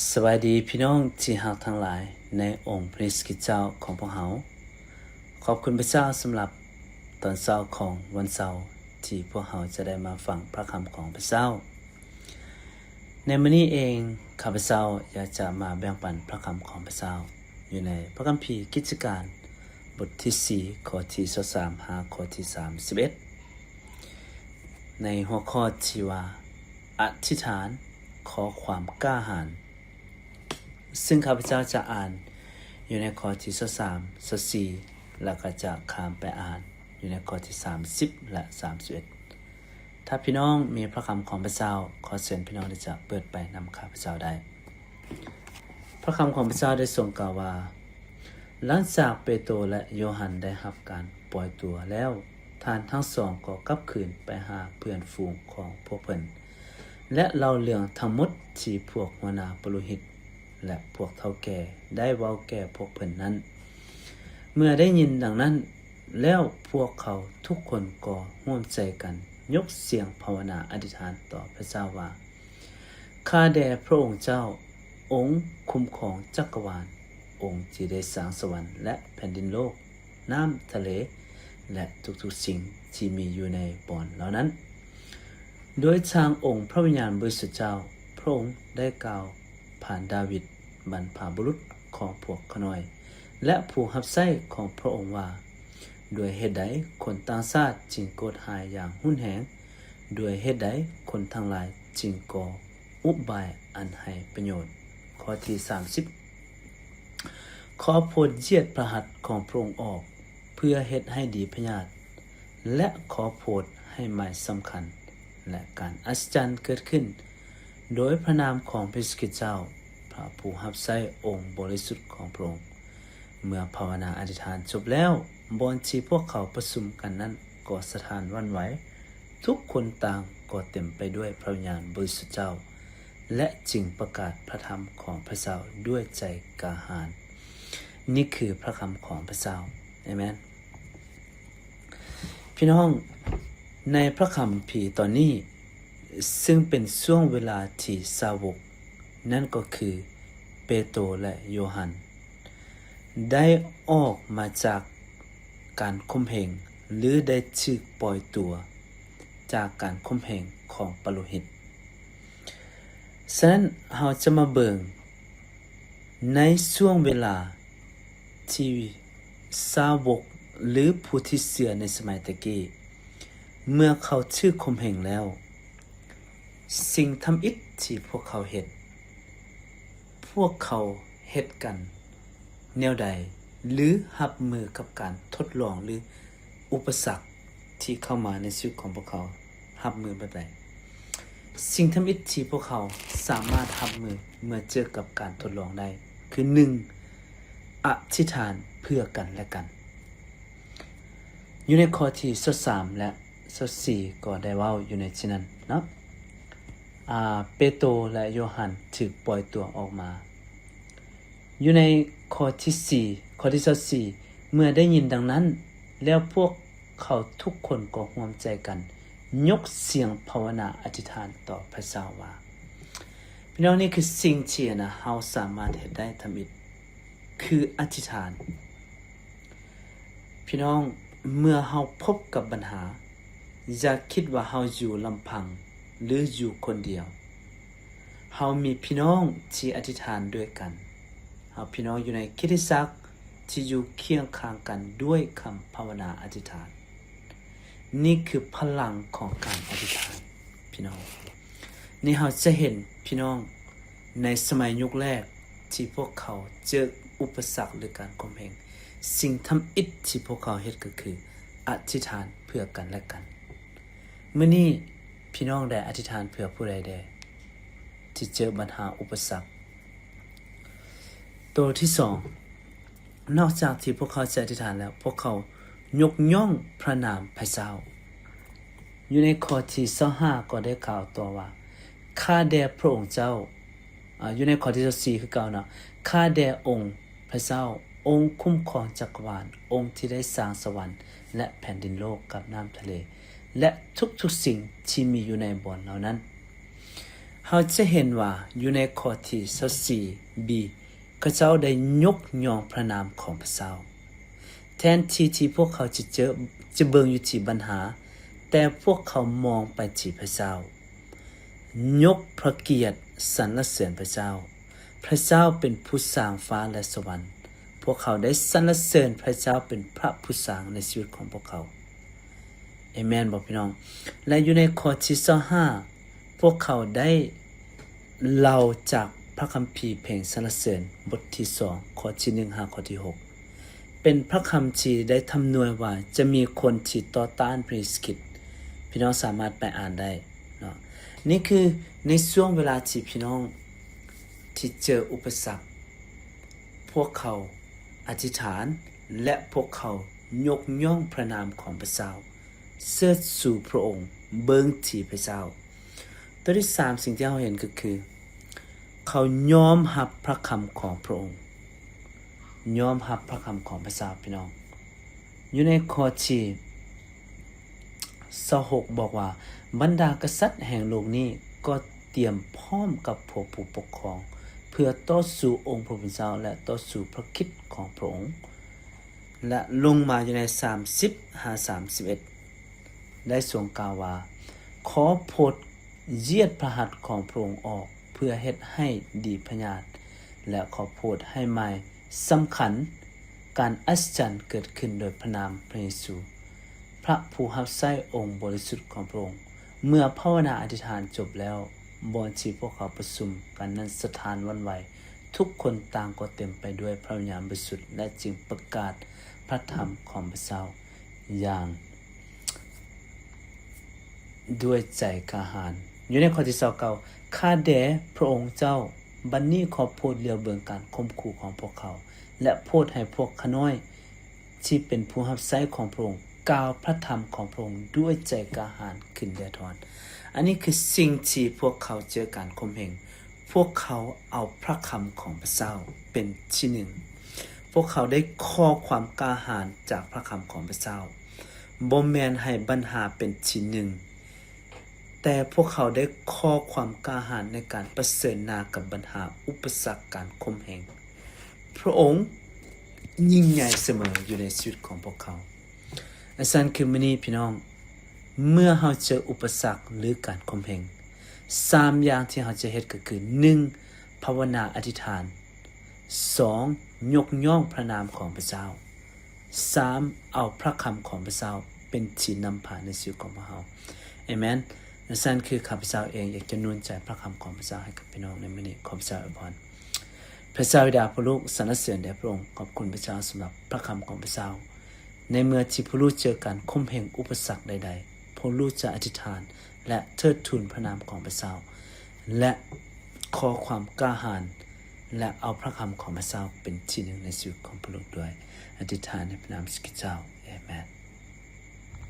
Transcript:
สวัสดีพี่น้องที่รักทั้งหลายในองค์พระคริสต์เจ้าของพวกเราขอบคุณพระเจ้าสำหรับตอนเช้าของวันเสาร์ที่พวกเราจะได้มาฟังพระคำของพระเจ้าในมื้อนี้เองข้าพเจ้าอยากจะมาแบ่งปันพระคำของพระเจ้าอยู่ในพระคัมภีร์กิจการบทที่4ข้อที่23หาข้อที่31ในหัวข้อที่ว่าอธิษฐานขอความกล้าหาญซึ่งข้าพเจ้าจะอ่านอยู่ในข้อที่23 24แล้วก็จะข้ามไปอ่านอยู่ในข้อที่30และ31ถ้าพี่น้องมีพระคำของพระเจ้าขอเชิญพี่น้องที่จะเปิดไปนำข้าพเจ้าได้พระคำของพระเจ้าได้ทรงกล่าวว่าหลังจากเปโตรและโยฮันได้รับการปล่อยตัวแล้วท่านทั้งสองก็กลับคืนไปหาเพื่อนฝูงของพวกเพิ่นและเล่าเรื่องทั้งหมดที่พวกหัวหน้าปุโรหิตและพวกเฒ่าแก่ได้เว้าแก่พวกเพิ่นนั้นเมื่อได้ยินดังนั้นแล้วพวกเขาทุกคนก็ร่วมใจกันยกเสียงภาวนาอธิษฐานต่อพระเจ้าว่าข้าแด่พระองค์เจ้าองค์คุ้มครองจักรวาลองค์ที่ได้สร้างสวรรค์และแผ่นดินโลกน้ำทะเลและทุกๆสิ่งที่มีอยู่ในบ่อนเหล่านั้นโดยทางองค์พระวิญญาณบริสุทธิ์เจ้าพระองค์ได้กล่าวผ่านดาวิดบรรพบุรุษของพวกขน้อยและผู้รับใช้ของพระองค์ว่าด้วยเหตุใดคนต่างชาติจึงโกรธหายอย่างหุนแหงด้วยเหตุใดคนทั้งหลายจึงก่ออุบายอันให้ประโยชน์ข้อที่30ขอโปรดเหยียดพระหัตถ์ของพระองค์ออกเพื่อเฮ็ดให้ดีพยาธิและขอโปรดให้หมายสำคัญและการอัศจรรย์เกิดขึ้นโดยพระนามของพระคริสต์เจ้าพระผู้รับใช้องค์บริสุทธิ์ของพระองค์เมื่อภาวนาอธิษฐานจบแล้วบอนที่พวกเขาประชุมกันนั้นก็สถานวันไหวทุกคนต่างก็เต็มไปด้วยพระวิญญาณบริสุทธิ์เจ้าและจึงประกาศพระธรรมของพระเจ้าด้วยใจกล้าหาญนี่คือพระคำของพระเจ้าอาเมนพี่น้องในพระคัมภีร์ตอนนี้ซึ่งเป็นช่วงเวลาที่สาวกนั่นก็คือเปโตรและโยฮันได้ออกมาจากการข่มเหงหรือได้ถูกปล่อยตัวจากการข่มเหงของปุโรหิตฉะนั้นเราจะมาเบิ่งในช่วงเวลาที่สาวกหรือผู้ที่เชื่อในสมัยตะกี้เมื่อเขาถูกข่มเหงแล้วสิ่งทำอิฐที่พวกเขาเฮ็ดกันแนวใดหรือรับมือกับการทดลองหรืออุปสรรคที่เข้ามาในชีวิตของพวกเขารับมือแบบใดสิ่งทำอิฐที่พวกเขาสามารถรับมือเมื่อเจอกับการทดลองได้คือ 1. อธิษฐานเพื่อกันและกันอยู่ในข้อที่23และ24ก็ได้เว้าอยู่ในที่นั้นเนาะเปโตรและโยฮันถูกปล่อยตัวออกมาอยู่ในข้อที่4ข้อที่24เมื่อได้ยินดังนั้นแล้วพวกเขาทุกคนก็ร่วมใจกันยกเสียงภาวนาอธิษฐานต่อพระเจ้าว่าพี่น้องนี่คือสิ่งที่เราสามารถเฮ็ดได้ทำอิฐคืออธิษฐานพี่น้องเมื่อเราพบกับปัญหาอย่าคิดว่าเราอยู่ลำพังหรืออยู่คนเดียวเรามีพี่น้องที่อธิษฐานด้วยกันเราพี่น้องอยู่ในคริสตจักรที่อยู่เคียงข้างกันด้วยคำภาวนาอธิษฐานนี่คือพลังของการอธิษฐานพี่น้องนี่เราจะเห็นพี่น้องในสมัยยุคแรกที่พวกเขาเจออุปสรรคหรือการข่มเหงสิ่งทำอิฐที่พวกเขาเฮ็ดก็คืออธิษฐานเพื่อกันและกันมื้อนี้พี่น้องได้อธิษฐานเพื่อผู้ใดได้ที่เจอปัญหาอุปสรรคตัวที่2นอกจากที่พวกเขาจะอธิษฐานแล้วพวกเขายกย่องพระนามพระเจ้าอยู่ในข้อที่25ก็ได้กล่าวต่อว่าข้าแด่พระองค์เจ้าอยู่ในข้อที่24คือเก่านะข้าแด่องค์พระเจ้าองค์คุ้มครองจักรวาลองค์ที่ได้สร้างสวรรค์และแผ่นดินโลกกับน้ำทะเลและทุกๆสิ่งที่มีอยู่ในบ่อนเหล่านั้น เราจะเห็นว่าอยู่ในข้อที่24 b ข้าเจ้าได้ยกย่องพระนามของพระเจ้าแทนที่พวกเขาจะเบิ่งอยู่ที่ปัญหาแต่พวกเขามองไปที่พระเจ้ายกพระเกียรติสรรเสริญพระเจ้าพระเจ้าเป็นผู้สร้างฟ้าและสวรรค์พวกเขาได้สรรเสริญพระเจ้าเป็นพระผู้สร้างในชีวิตของพวกเขาเอเมนบอกพี่น้องและอยู่ในข้อที่25พวกเขาได้เล่าจากพระคัมภีร์เพลงสรรเสริญบทที่2ข้อที่1 5ข้อที่6เป็นพระคำที่ได้ทำนวยว่าจะมีคนที่ต่อต้านพระคริสต์พี่น้องสามารถไปอ่านได้เนาะนี่คือในช่วงเวลาที่พี่น้องที่เจออุปสรรคพวกเขาอธิษฐานและพวกเขายกย่องพระนามของพระเจ้าเสิร์ชสู่พระองค์เบิ่งที่พระเจ้าตัวที่3สิ่งที่เราเห็นก็คือเขายอมรับพระคำของพระองค์ยอมรับพระคำของพระเจ้าพี่น้องอยู่ในข้อที่26บอกว่าบรรดากษัตริย์แห่งโลกนี้ก็เตรียมพร้อมกับพวกผู้ปกครองเพื่อต่อสู้องค์พระผู้เป็นเจ้าและต่อสู้พระคริสต์ของพระองค์และลงมาอยู่ใน30-31ได้ทรงกล่าวว่าขอโปรดเหยียดพระหัตถ์ของพระองค์ออกเพื่อเฮ็ดให้ดีพญาตและขอโปรดให้หมายสำคัญการอัศจรรย์เกิดขึ้นโดยพระนามพระเยซูพระผู้รับใช้องค์บริสุทธิ์ของพระองค์เมื่อภาวนาอธิษฐานจบแล้วบอนที่พวกเขาประชุมกันนั้นสถานวันไหวทุกคนต่างก็เต็มไปด้วยพระวิญญาณบริสุทธิ์และจึงประกาศพระธรรมของพระเจ้าอย่างด้วยใจกล้าหาญอยู่ในข้อที่29ข้าแด่พระองค์เจ้าบัดนี้ขอโปรดเลียวเบิ่งการข่มขู่ของพวกเขาและโปรดให้พวกข้าน้อยที่เป็นผู้รับใช้ของพระองค์กล่าวพระธรรมของพระองค์ด้วยใจกล้าหาญขึ้นแด่ทอนอันนี้คือสิ่งที่พวกเขาเจอการข่มเหงพวกเขาเอาพระคำของพระเจ้าเป็นที่หนึ่งพวกเขาได้ข้อความกล้าหาญจากพระคำของพระเจ้าบ่แม่นให้ปัญหาเป็นที่หนึ่งแต่พวกเขาได้ข้อความกล้าหาญในการเผชิญหน้ากับปัญหาอุปสรรคการข่มเหงพระองค์ยิ่งใหญ่เสมออยู่ในชีวิตของพวกเขาอาจารย์คือมื้อนี้พี่น้องเมื่อเราเจออุปสรรคหรือการข่มเหง3อย่างที่เราจะเฮ็ดก็คือ 1. ภาวนาอธิษฐาน 2. ยกย่องพระนามของพระเจ้า 3. เอาพระคำของพระเจ้าเป็นที่นำพาในชีวิตของพวกเราเอเมนและนั่นคือข้าพเจ้าเองอยากจะนูนใจพระคำของพระเจ้าให้กับพี่น้องในมื้อนี้ขอพระเจ้าอวยพรพระเจ้าบิดาพระลูกสรรเสริญแด่พระองค์ขอบคุณพระเจ้าสำหรับพระคำของพระเจ้าในเมื่อที่พระลูกเจอการข่มเหงอุปสรรคใดๆพระลูกจะอธิษฐานและเทิดทูนพระนามของพระเจ้าและขอความกล้าหาญและเอาพระคำของพระเจ้าเป็นที่หนึ่งในชีวิตของพระลูกด้วยอธิษฐานในพระนามพระเจ้าอาเมน